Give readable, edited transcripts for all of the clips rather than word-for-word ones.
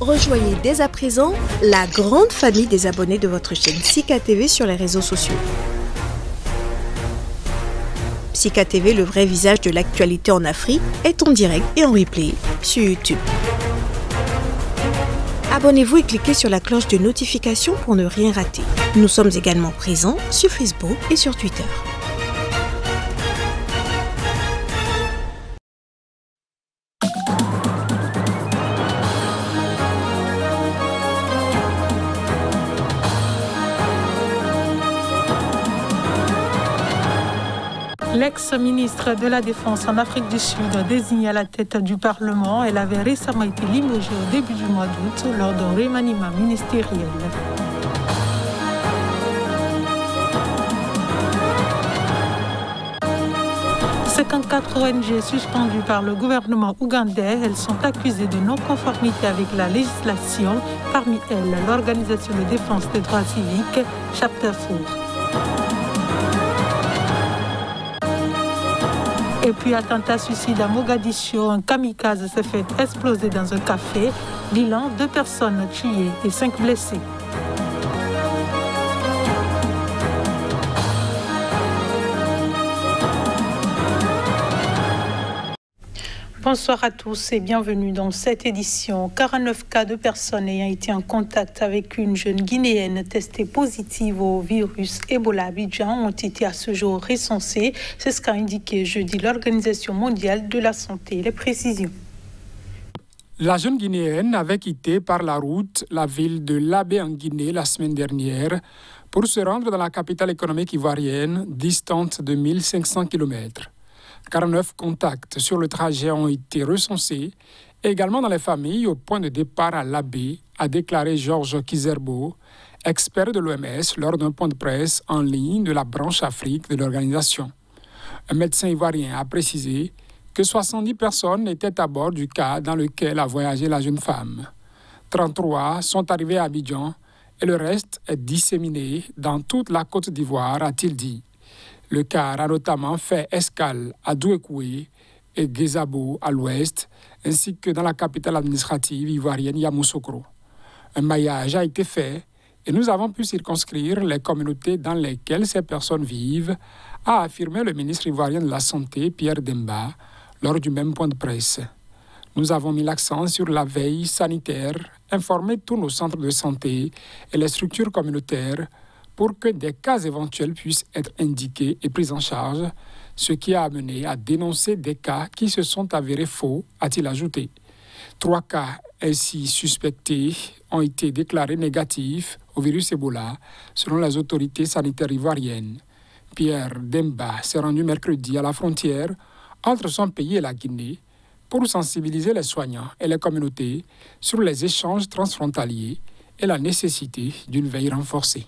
Rejoignez dès à présent la grande famille des abonnés de votre chaîne Sika TV sur les réseaux sociaux. Sika TV, le vrai visage de l'actualité en Afrique, est en direct et en replay sur YouTube. Abonnez-vous et cliquez sur la cloche de notification pour ne rien rater. Nous sommes également présents sur Facebook et sur Twitter. L'ex-ministre de la Défense en Afrique du Sud, désignée à la tête du Parlement, elle avait récemment été limogée au début du mois d'août lors d'un remaniement ministériel. Ces 54 ONG suspendues par le gouvernement ougandais, elles sont accusées de non-conformité avec la législation, parmi elles l'Organisation de défense des droits civiques, Chapter 4. Et puis, attentat suicide à Mogadiscio, un kamikaze s'est fait exploser dans un café. Bilan, 2 personnes tuées et 5 blessés. Bonsoir à tous et bienvenue dans cette édition. 49 cas de personnes ayant été en contact avec une jeune Guinéenne testée positive au virus Ebola à Abidjan ont été à ce jour recensés. C'est ce qu'a indiqué jeudi l'Organisation mondiale de la santé. Les précisions. La jeune Guinéenne avait quitté par la route la ville de Labé en Guinée la semaine dernière pour se rendre dans la capitale économique ivoirienne, distante de 1500 km. 49 contacts sur le trajet ont été recensés, également dans les familles au point de départ à Labé, a déclaré Georges Kizerbo, expert de l'OMS, lors d'un point de presse en ligne de la branche Afrique de l'organisation. Un médecin ivoirien a précisé que 70 personnes étaient à bord du car dans lequel a voyagé la jeune femme. 33 sont arrivés à Abidjan et le reste est disséminé dans toute la Côte d'Ivoire, a-t-il dit. Le car a notamment fait escale à Douékoué et Guézabo à l'ouest, ainsi que dans la capitale administrative ivoirienne Yamoussoukro. Un maillage a été fait et nous avons pu circonscrire les communautés dans lesquelles ces personnes vivent, a affirmé le ministre ivoirien de la Santé, Pierre Demba, lors du même point de presse. Nous avons mis l'accent sur la veille sanitaire, informé tous nos centres de santé et les structures communautaires pour que des cas éventuels puissent être indiqués et pris en charge, ce qui a amené à dénoncer des cas qui se sont avérés faux, a-t-il ajouté. 3 cas ainsi suspectés ont été déclarés négatifs au virus Ebola, selon les autorités sanitaires ivoiriennes. Pierre Demba s'est rendu mercredi à la frontière entre son pays et la Guinée pour sensibiliser les soignants et les communautés sur les échanges transfrontaliers et la nécessité d'une veille renforcée.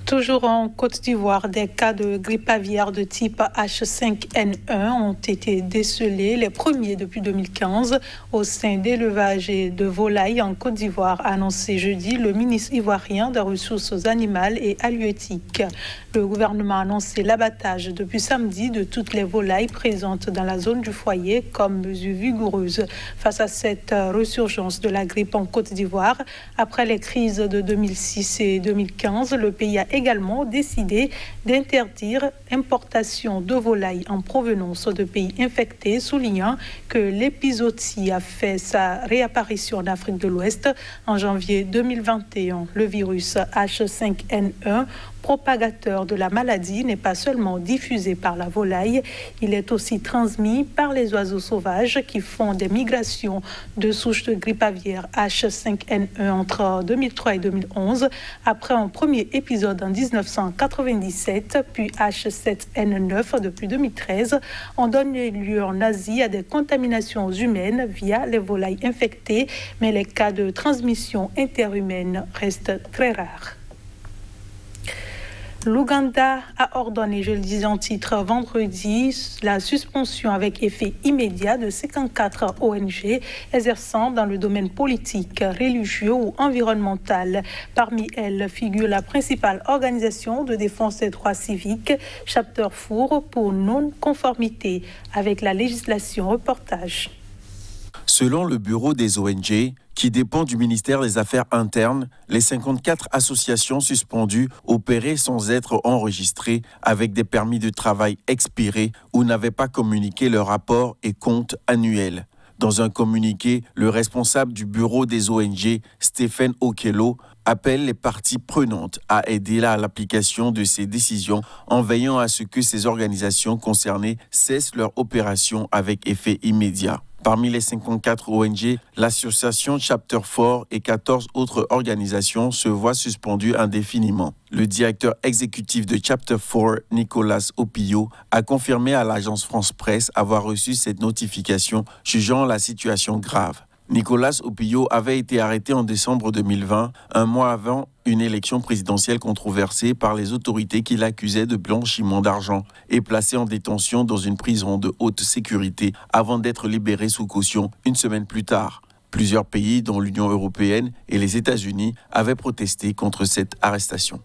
Toujours en Côte d'Ivoire, des cas de grippe aviaire de type H5N1 ont été décelés, les premiers depuis 2015, au sein d'élevage et de volailles en Côte d'Ivoire, a annoncé jeudi le ministre ivoirien des Ressources animales et halieutiques. Le gouvernement a annoncé l'abattage depuis samedi de toutes les volailles présentes dans la zone du foyer comme mesure vigoureuse face à cette resurgence de la grippe en Côte d'Ivoire. Après les crises de 2006 et 2015, le pays a également décidé d'interdire l'importation de volailles en provenance de pays infectés, soulignant que l'épizootie a fait sa réapparition en Afrique de l'Ouest en janvier 2021. Le virus H5N1, propagateur de la maladie, n'est pas seulement diffusé par la volaille, il est aussi transmis par les oiseaux sauvages qui font des migrations de souches de grippe aviaire H5N1 entre 2003 et 2011, après un premier épisode en 1997, puis H7N9 depuis 2013, ont donné lieu en Asie à des contaminations humaines via les volailles infectées, mais les cas de transmission interhumaine restent très rares. L'Ouganda a ordonné, je le disais en titre, vendredi, la suspension avec effet immédiat de 54 ONG exerçant dans le domaine politique, religieux ou environnemental. Parmi elles figure la principale organisation de défense des droits civiques, Chapter 4, pour non-conformité avec la législation. Reportage. Selon le bureau des ONG, qui dépend du ministère des Affaires internes, les 54 associations suspendues opéraient sans être enregistrées, avec des permis de travail expirés ou n'avaient pas communiqué leur rapport et compte annuels. Dans un communiqué, le responsable du bureau des ONG, Stephen Okello, appelle les parties prenantes à aider à l'application de ces décisions en veillant à ce que ces organisations concernées cessent leur opération avec effet immédiat. Parmi les 54 ONG, l'association Chapter 4 et 14 autres organisations se voient suspendues indéfiniment. Le directeur exécutif de Chapter 4, Nicolas Opillo, a confirmé à l'agence France Presse avoir reçu cette notification, jugeant la situation grave. Nicolas Opillo avait été arrêté en décembre 2020, un mois avant une élection présidentielle controversée par les autorités qui l'accusaient de blanchiment d'argent et placé en détention dans une prison de haute sécurité avant d'être libéré sous caution une semaine plus tard. Plusieurs pays, dont l'Union européenne et les États-Unis, avaient protesté contre cette arrestation.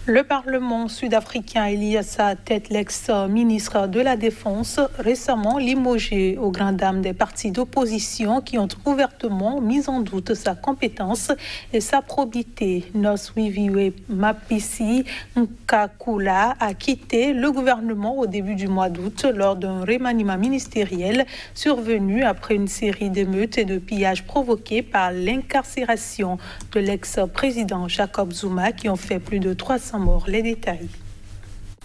Le Parlement sud-africain a élu à sa tête l'ex-ministre de la Défense, récemment limogé aux grandes dames des partis d'opposition qui ont ouvertement mis en doute sa compétence et sa probité. Nosiviwe Mapisi Nkakula a quitté le gouvernement au début du mois d'août lors d'un remaniement ministériel survenu après une série d'émeutes et de pillages provoqués par l'incarcération de l'ex-président Jacob Zuma qui ont fait plus de 300 morts. Les détails.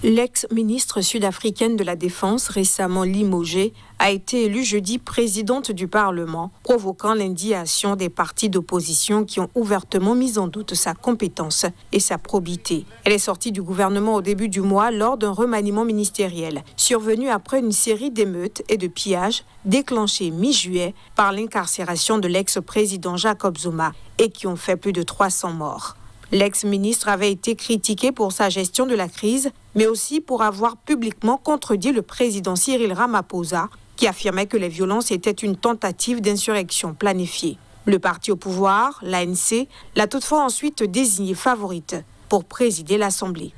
L'ex-ministre sud-africaine de la Défense, récemment limogée, a été élue jeudi présidente du Parlement, provoquant l'indignation des partis d'opposition qui ont ouvertement mis en doute sa compétence et sa probité. Elle est sortie du gouvernement au début du mois lors d'un remaniement ministériel, survenu après une série d'émeutes et de pillages déclenchés mi-juillet par l'incarcération de l'ex-président Jacob Zuma et qui ont fait plus de 300 morts. L'ex-ministre avait été critiqué pour sa gestion de la crise, mais aussi pour avoir publiquement contredit le président Cyril Ramaphosa, qui affirmait que les violences étaient une tentative d'insurrection planifiée. Le parti au pouvoir, l'ANC, l'a toutefois ensuite désigné favorite pour présider l'Assemblée.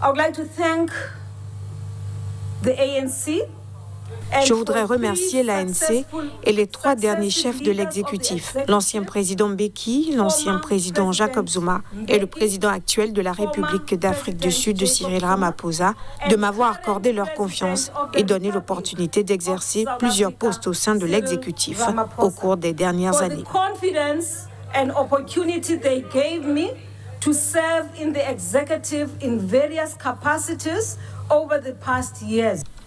I would like to thank the ANC. Je voudrais remercier l'ANC et les 3 derniers chefs de l'exécutif, l'ancien président Mbeki, l'ancien président Jacob Zuma et le président actuel de la République d'Afrique du Sud, Cyril Ramaphosa, de m'avoir accordé leur confiance et donné l'opportunité d'exercer plusieurs postes au sein de l'exécutif au cours des dernières années.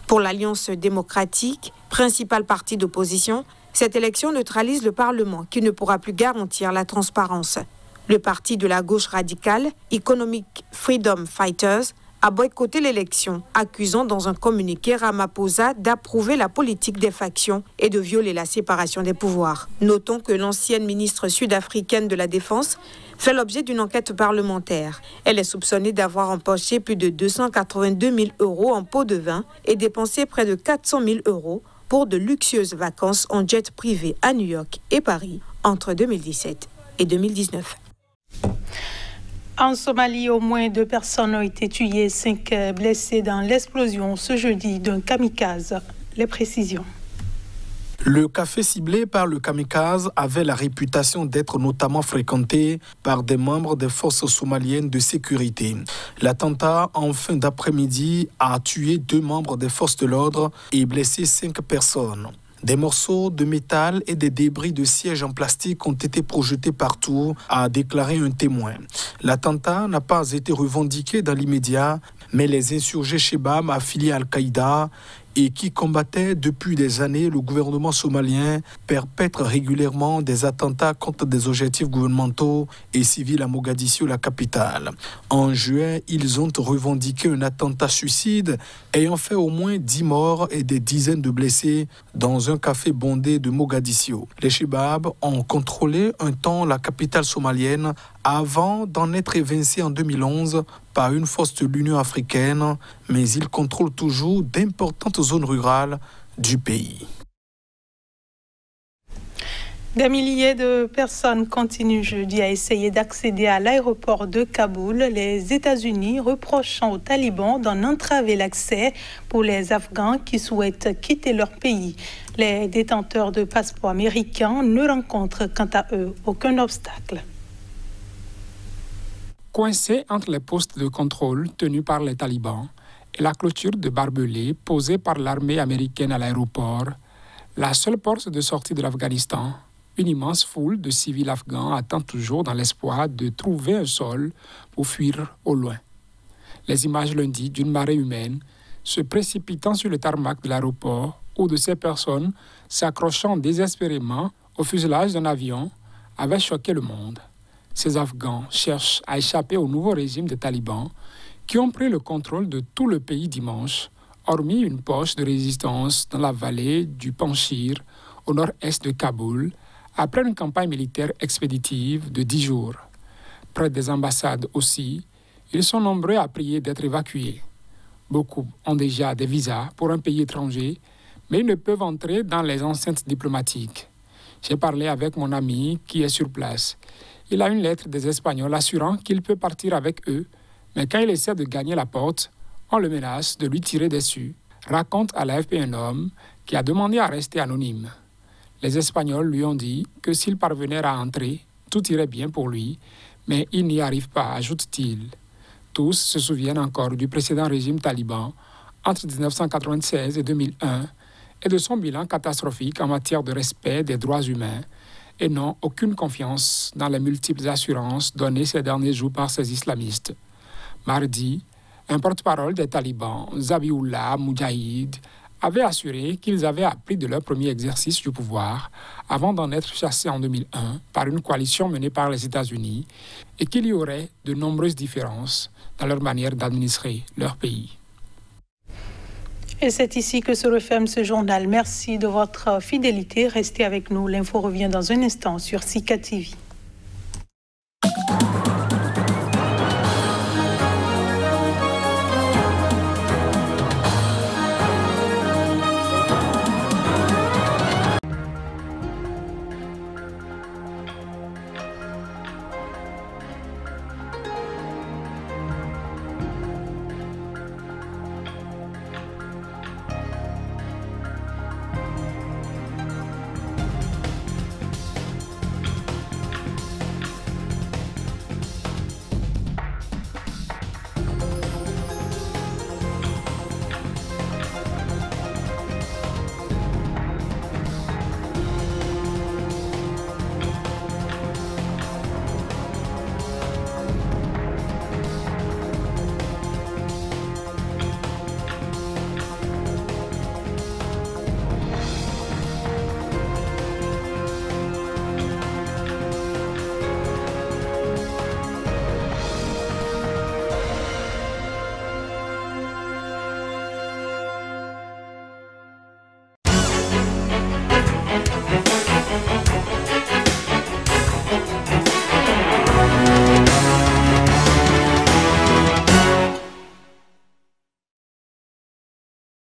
Pour l'Alliance démocratique, principal parti d'opposition, cette élection neutralise le Parlement qui ne pourra plus garantir la transparence. Le parti de la gauche radicale, Economic Freedom Fighters, a boycotté l'élection, accusant dans un communiqué Ramaphosa d'approuver la politique des factions et de violer la séparation des pouvoirs. Notons que l'ancienne ministre sud-africaine de la Défense fait l'objet d'une enquête parlementaire. Elle est soupçonnée d'avoir empoché plus de 282 000 € en pots de vin et dépensé près de 400 000 € pour de luxueuses vacances en jet privé à New York et Paris entre 2017 et 2019. En Somalie, au moins 2 personnes ont été tuées, 5 blessées dans l'explosion ce jeudi d'un kamikaze. Les précisions. Le café ciblé par le kamikaze avait la réputation d'être notamment fréquenté par des membres des forces somaliennes de sécurité. L'attentat en fin d'après-midi a tué 2 membres des forces de l'ordre et blessé 5 personnes. Des morceaux de métal et des débris de sièges en plastique ont été projetés partout, a déclaré un témoin. L'attentat n'a pas été revendiqué dans l'immédiat, mais les insurgés Shebab affiliés à Al-Qaïda et qui combattaient depuis des années le gouvernement somalien perpètrent régulièrement des attentats contre des objectifs gouvernementaux et civils à Mogadiscio, la capitale. En juin, ils ont revendiqué un attentat suicide ayant fait au moins 10 morts et des dizaines de blessés dans un café bondé de Mogadiscio. Les Shebab ont contrôlé un temps la capitale somalienne avant d'en être évincés en 2011 par une force de l'Union africaine, mais ils contrôlent toujours d'importantes zones rurales du pays. Des milliers de personnes continuent jeudi à essayer d'accéder à l'aéroport de Kaboul, les États-Unis reprochant aux talibans d'en entraver l'accès pour les Afghans qui souhaitent quitter leur pays. Les détenteurs de passeports américains ne rencontrent quant à eux aucun obstacle. Coincés entre les postes de contrôle tenus par les talibans et la clôture de barbelés posée par l'armée américaine à l'aéroport, la seule porte de sortie de l'Afghanistan, une immense foule de civils afghans attend toujours dans l'espoir de trouver un sol pour fuir au loin. Les images lundi d'une marée humaine se précipitant sur le tarmac de l'aéroport ou de ces personnes s'accrochant désespérément au fuselage d'un avion avaient choqué le monde. Ces Afghans cherchent à échapper au nouveau régime des talibans qui ont pris le contrôle de tout le pays dimanche, hormis une poche de résistance dans la vallée du Panjshir, au nord-est de Kaboul, après une campagne militaire expéditive de 10 jours. Près des ambassades aussi, ils sont nombreux à prier d'être évacués. Beaucoup ont déjà des visas pour un pays étranger, mais ils ne peuvent entrer dans les enceintes diplomatiques. J'ai parlé avec mon ami qui est sur place. Il a une lettre des Espagnols assurant qu'il peut partir avec eux, mais quand il essaie de gagner la porte, on le menace de lui tirer dessus, raconte à l'AFP un homme qui a demandé à rester anonyme. Les Espagnols lui ont dit que s'il parvenait à entrer, tout irait bien pour lui, mais il n'y arrive pas, ajoute-t-il. Tous se souviennent encore du précédent régime taliban entre 1996 et 2001 et de son bilan catastrophique en matière de respect des droits humains et n'ont aucune confiance dans les multiples assurances données ces derniers jours par ces islamistes. Mardi, un porte-parole des talibans, Zabiullah Mujahid, avait assuré qu'ils avaient appris de leur premier exercice du pouvoir avant d'en être chassés en 2001 par une coalition menée par les États-Unis et qu'il y aurait de nombreuses différences dans leur manière d'administrer leur pays. Et c'est ici que se referme ce journal. Merci de votre fidélité. Restez avec nous. L'info revient dans un instant sur Sika TV.